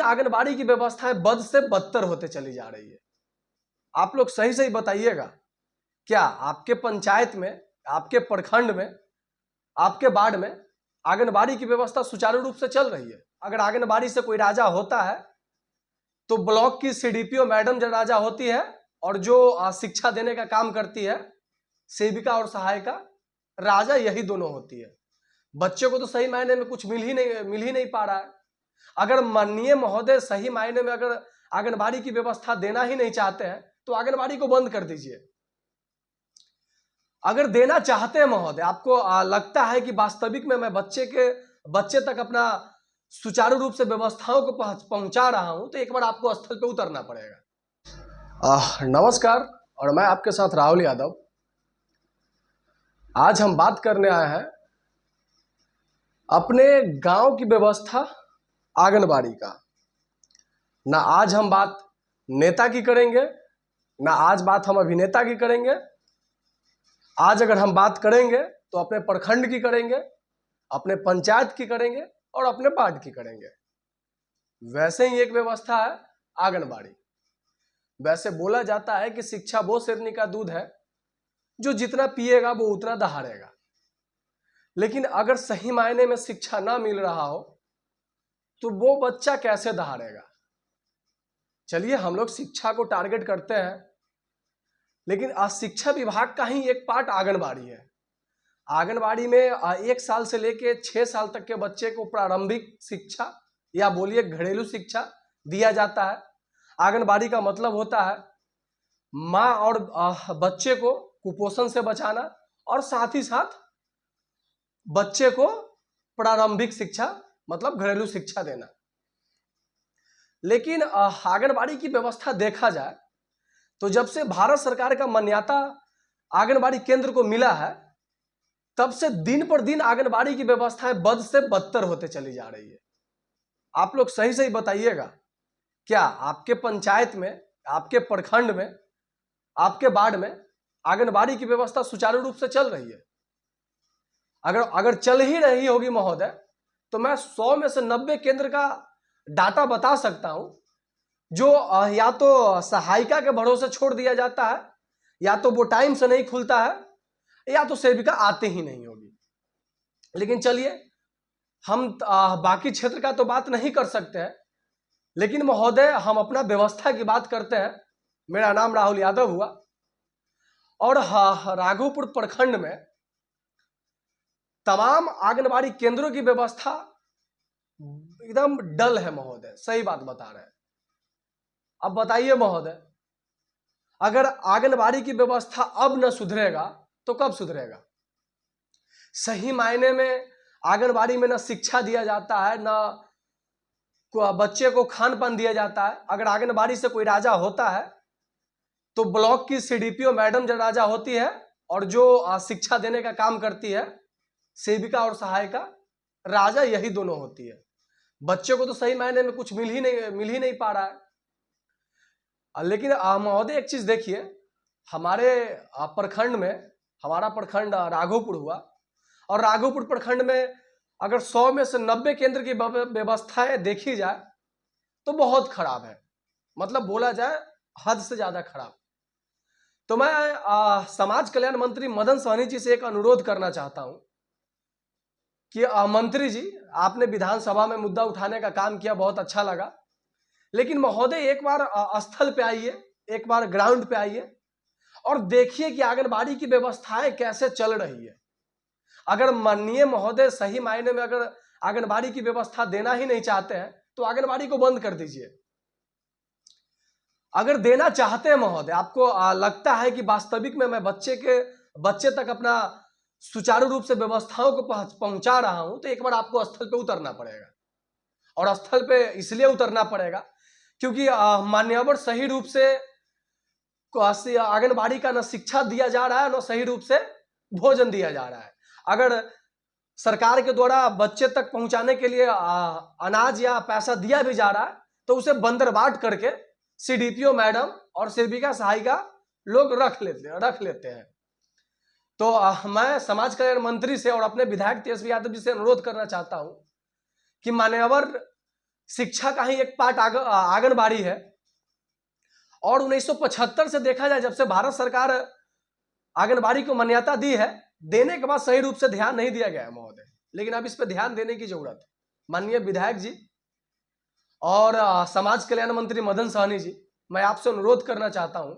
दिन आंगनबाड़ी की व्यवस्थाएं बद से बदतर होते चली जा रही है। आप लोग सही सही बताइएगा, क्या आपके पंचायत में, आपके प्रखंड में, आपके वार्ड में आंगनबाड़ी की व्यवस्था सुचारू रूप से चल रही है? अगर आंगनबाड़ी से कोई राजा होता है तो ब्लॉक की सीडीपीओ मैडम जो राजा होती है, और जो शिक्षा देने का काम करती है सेविका और सहायिका, राजा यही दोनों होती है। बच्चे को तो सही मायने में कुछ मिल ही नहीं पा रहा है। अगर माननीय महोदय सही मायने में अगर आंगनबाड़ी की व्यवस्था देना ही नहीं चाहते हैं तो आंगनबाड़ी को बंद कर दीजिए। अगर देना चाहते हैं महोदय, आपको लगता है कि वास्तविक में मैं बच्चे तक अपना सुचारू रूप से व्यवस्थाओं को पहुंचा रहा हूं, तो एक बार आपको स्थल पे उतरना पड़ेगा। नमस्कार, और मैं आपके साथ राहुल यादव। आज हम बात करने आए हैं अपने गांव की व्यवस्था आंगनबाड़ी का। ना आज हम बात नेता की करेंगे, ना आज बात हम अभिनेता की करेंगे। आज अगर हम बात करेंगे तो अपने प्रखंड की करेंगे, अपने पंचायत की करेंगे और अपने वार्ड की करेंगे। वैसे ही एक व्यवस्था है आंगनबाड़ी। वैसे बोला जाता है कि शिक्षा वो शेरनी का दूध है जो जितना पिएगा वो उतना दहाड़ेगा। लेकिन अगर सही मायने में शिक्षा ना मिल रहा हो तो वो बच्चा कैसे दहाड़ेगा? चलिए, हम लोग शिक्षा को टारगेट करते हैं, लेकिन शिक्षा विभाग का ही एक पार्ट आंगनबाड़ी है। आंगनबाड़ी में 1 साल से लेके 6 साल तक के बच्चे को प्रारंभिक शिक्षा या बोलिए घरेलू शिक्षा दिया जाता है। आंगनबाड़ी का मतलब होता है माँ और बच्चे को कुपोषण से बचाना और साथ ही साथ बच्चे को प्रारंभिक शिक्षा मतलब घरेलू शिक्षा देना। लेकिन आंगनबाड़ी की व्यवस्था देखा जाए तो जब से भारत सरकार का मान्यता आंगनबाड़ी केंद्र को मिला है, तब से दिन पर दिन आंगनबाड़ी की व्यवस्थाएं बद से बदतर होते चली जा रही है। आप लोग सही सही बताइएगा, क्या आपके पंचायत में, आपके प्रखंड में, आपके वार्ड में आंगनबाड़ी की व्यवस्था सुचारू रूप से चल रही है? अगर चल ही रही होगी महोदय, तो मैं 100 में से 90 केंद्र का डाटा बता सकता हूं जो या तो सहायिका के भरोसे छोड़ दिया जाता है, या तो वो टाइम से नहीं खुलता है, या तो सेविका आते ही नहीं होगी। लेकिन चलिए, हम बाकी क्षेत्र का तो बात नहीं कर सकते हैं, लेकिन महोदय हम अपना व्यवस्था की बात करते हैं। मेरा नाम राहुल यादव हुआ, और राघोपुर प्रखंड में तमाम आंगनबाड़ी केंद्रों की व्यवस्था एकदम डल है महोदय, सही बात बता रहे हैं। अब बताइए महोदय, अगर आंगनबाड़ी की व्यवस्था अब न सुधरेगा तो कब सुधरेगा? सही मायने में आंगनबाड़ी में न शिक्षा दिया जाता है, न बच्चे को खान पान दिया जाता है। अगर आंगनबाड़ी से कोई राजा होता है तो ब्लॉक की सीडीपीओ मैडम जो राजा होती है, और जो शिक्षा देने का काम करती है सेविका और सहायिका, राजा यही दोनों होती है। बच्चे को तो सही मायने में कुछ मिल ही नहीं पा रहा है। लेकिन महोदय एक चीज देखिए, हमारे प्रखंड में, हमारा प्रखंड राघोपुर हुआ, और राघोपुर प्रखंड में अगर 100 में से 90 केंद्र की व्यवस्थाएं देखी जाए तो बहुत खराब है, मतलब बोला जाए हद से ज्यादा खराब। तो मैं समाज कल्याण मंत्री मदन सहनी जी से एक अनुरोध करना चाहता हूं कि मंत्री जी, आपने विधानसभा में मुद्दा उठाने का काम किया, बहुत अच्छा लगा, लेकिन महोदय एक बार स्थल पे आइए, एक बार ग्राउंड पे आइए और देखिए कि आंगनबाड़ी की व्यवस्थाएं कैसे चल रही है। अगर माननीय महोदय सही मायने में अगर आंगनबाड़ी की व्यवस्था देना ही नहीं चाहते हैं तो आंगनबाड़ी को बंद कर दीजिए। अगर देना चाहते हैं महोदय, आपको लगता है कि वास्तविक में मैं बच्चे तक अपना सुचारू रूप से व्यवस्थाओं को पहुंचा रहा हूं, तो एक बार आपको स्थल पे उतरना पड़ेगा। और स्थल पे इसलिए उतरना पड़ेगा क्योंकि मान्यवर सही रूप से आंगनबाड़ी का न शिक्षा दिया जा रहा है, न सही रूप से भोजन दिया जा रहा है। अगर सरकार के द्वारा बच्चे तक पहुंचाने के लिए अनाज या पैसा दिया भी जा रहा है तो उसे बंदरबाट करके सीडीपीओ मैडम और सेविका सहायिका लोग रख लेते हैं। तो मैं समाज कल्याण मंत्री से और अपने विधायक तेजस्वी यादव जी से अनुरोध करना चाहता हूं कि मान्यवर शिक्षा का ही एक पार्ट आंगनबाड़ी है। और 1975 से देखा जाए, जब से भारत सरकार आंगनबाड़ी को मान्यता दी है, देने के बाद सही रूप से ध्यान नहीं दिया गया है महोदय, लेकिन अब इस पर ध्यान देने की जरूरत है। माननीय विधायक जी और समाज कल्याण मंत्री मदन सहनी जी, मैं आपसे अनुरोध करना चाहता हूं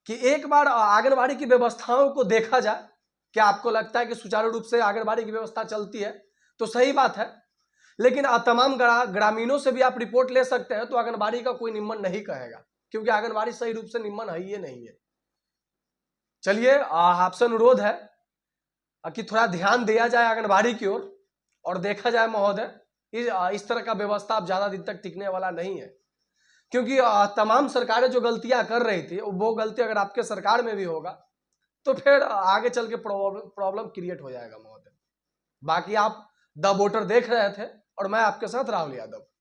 कि एक बार आंगनबाड़ी की व्यवस्थाओं को देखा जाए। क्या आपको लगता है कि सुचारू रूप से आंगनबाड़ी की व्यवस्था चलती है? तो सही बात है, लेकिन तमाम ग्रामीणों से भी आप रिपोर्ट ले सकते हैं, तो आंगनबाड़ी का कोई निम्न नहीं कहेगा, क्योंकि आंगनबाड़ी सही रूप से निम्न है ही नहीं है। चलिए, आपसे अनुरोध है कि थोड़ा ध्यान दिया जाए आंगनबाड़ी की ओर, और देखा जाए महोदय, इस तरह का व्यवस्था अब ज्यादा दिन तक टिकने वाला नहीं है, क्योंकि तमाम सरकारें जो गलतियां कर रही थी, वो गलती अगर आपके सरकार में भी होगा तो फिर आगे चल के प्रॉब्लम क्रिएट हो जाएगा महोदय। बाकी आप द वोटर देख रहे थे, और मैं आपके साथ राहुल यादव।